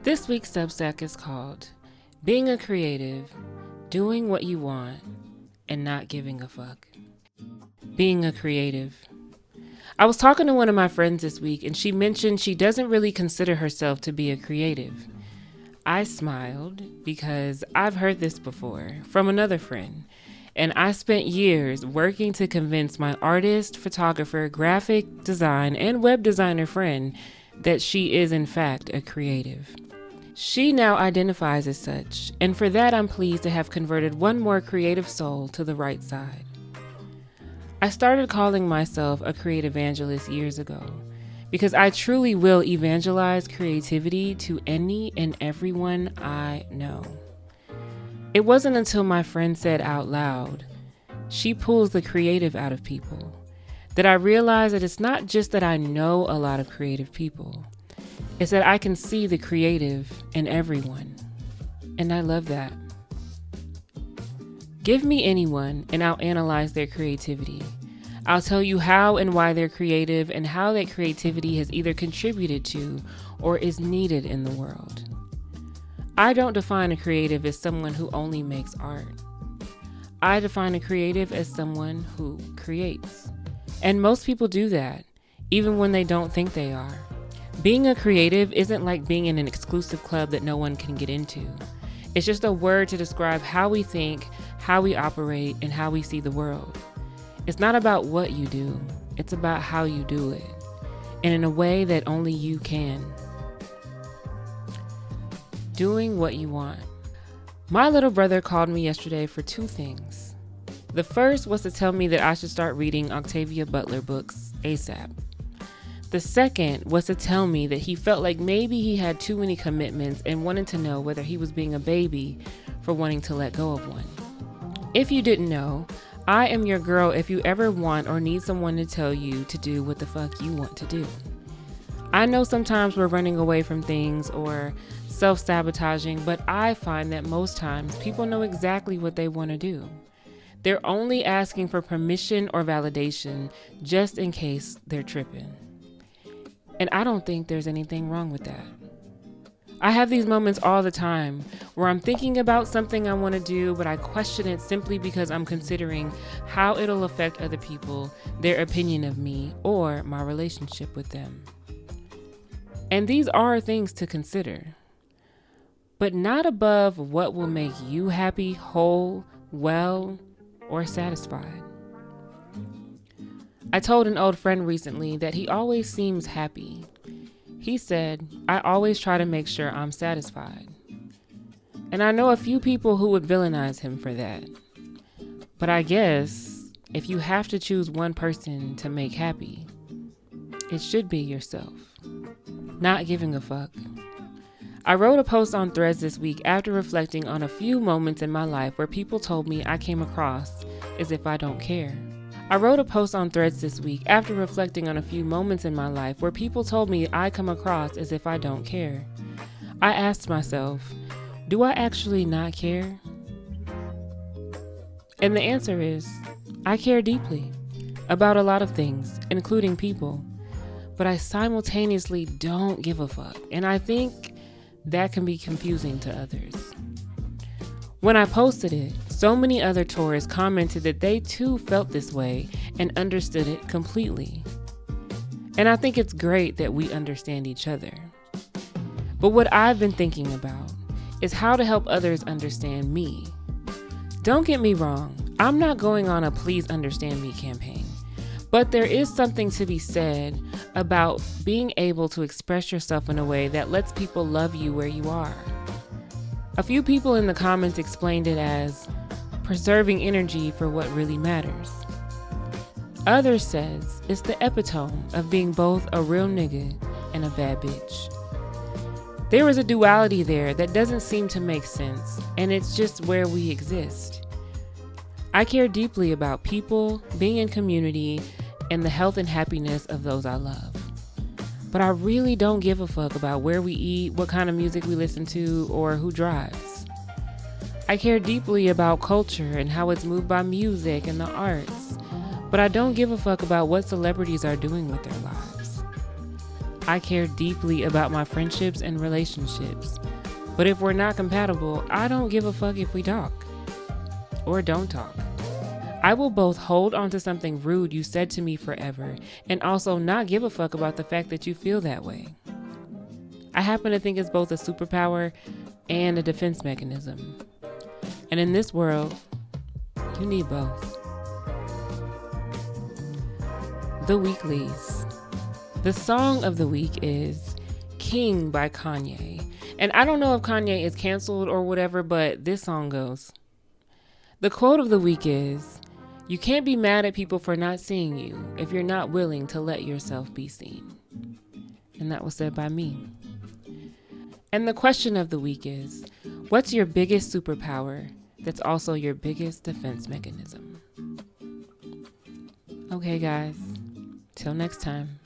This week's Substack is called Being a Creative, Doing What You Want, and Not Giving a Fuck. Being a creative. I was talking to one of my friends this week, and she mentioned she doesn't really consider herself to be a creative. I smiled because I've heard this before from another friend, and I spent years working to convince my artist, photographer, graphic design, and web designer friend that she is in fact a creative. She now identifies as such, and for that I'm pleased to have converted one more creative soul to the right side. I started calling myself a creative evangelist years ago because I truly will evangelize creativity to any and everyone I know. It wasn't until my friend said out loud, "She pulls the creative out of people," that I realized that it's not just that I know a lot of creative people. It's that I can see the creative in everyone. And I love that. Give me anyone and I'll analyze their creativity. I'll tell you how and why they're creative and how that creativity has either contributed to or is needed in the world. I don't define a creative as someone who only makes art. I define a creative as someone who creates. And most people do that, even when they don't think they are. Being a creative isn't like being in an exclusive club that no one can get into. It's just a word to describe how we think, how we operate, and how we see the world. It's not about what you do, it's about how you do it, and in a way that only you can. Doing what you want. My little brother called me yesterday for two things. The first was to tell me that I should start reading Octavia Butler books ASAP. The second was to tell me that he felt like maybe he had too many commitments and wanted to know whether he was being a baby for wanting to let go of one. If you didn't know, I am your girl if you ever want or need someone to tell you to do what the fuck you want to do. I know sometimes we're running away from things or self-sabotaging, but I find that most times people know exactly what they want to do. They're only asking for permission or validation just in case they're tripping. And I don't think there's anything wrong with that. I have these moments all the time where I'm thinking about something I want to do, but I question it simply because I'm considering how it'll affect other people, their opinion of me, or my relationship with them. And these are things to consider, but not above what will make you happy, whole, well, or satisfied. I told an old friend recently that he always seems happy. He said, "I always try to make sure I'm satisfied." And I know a few people who would villainize him for that. But I guess if you have to choose one person to make happy, it should be yourself. Not giving a fuck. I wrote a post on Threads this week after reflecting on a few moments in my life where people told me I came across as if I don't care. I wrote a post on Threads this week after reflecting on a few moments in my life where people told me I come across as if I don't care. I asked myself, do I actually not care? And the answer is, I care deeply about a lot of things, including people, but I simultaneously don't give a fuck, and I think that can be confusing to others. When I posted it, so many other tourists commented that they too felt this way and understood it completely. And I think it's great that we understand each other. But what I've been thinking about is how to help others understand me. Don't get me wrong, I'm not going on a please understand me campaign, but there is something to be said about being able to express yourself in a way that lets people love you where you are. A few people in the comments explained it as preserving energy for what really matters. Others says it's the epitome of being both a real nigga and a bad bitch. There is a duality there that doesn't seem to make sense, and it's just where we exist. I care deeply about people, being in community, and the health and happiness of those I love. But I really don't give a fuck about where we eat, what kind of music we listen to, or who drives. I care deeply about culture and how it's moved by music and the arts, but I don't give a fuck about what celebrities are doing with their lives. I care deeply about my friendships and relationships. But if we're not compatible, I don't give a fuck if we talk or don't talk. I will both hold on to something rude you said to me forever and also not give a fuck about the fact that you feel that way. I happen to think it's both a superpower and a defense mechanism. And in this world, you need both. The Weeklies. The song of the week is King by Kanye. And I don't know if Kanye is canceled or whatever, but this song goes. The quote of the week is, "You can't be mad at people for not seeing you if you're not willing to let yourself be seen." And that was said by me. And the question of the week is, what's your biggest superpower that's also your biggest defense mechanism? Okay, guys, till next time.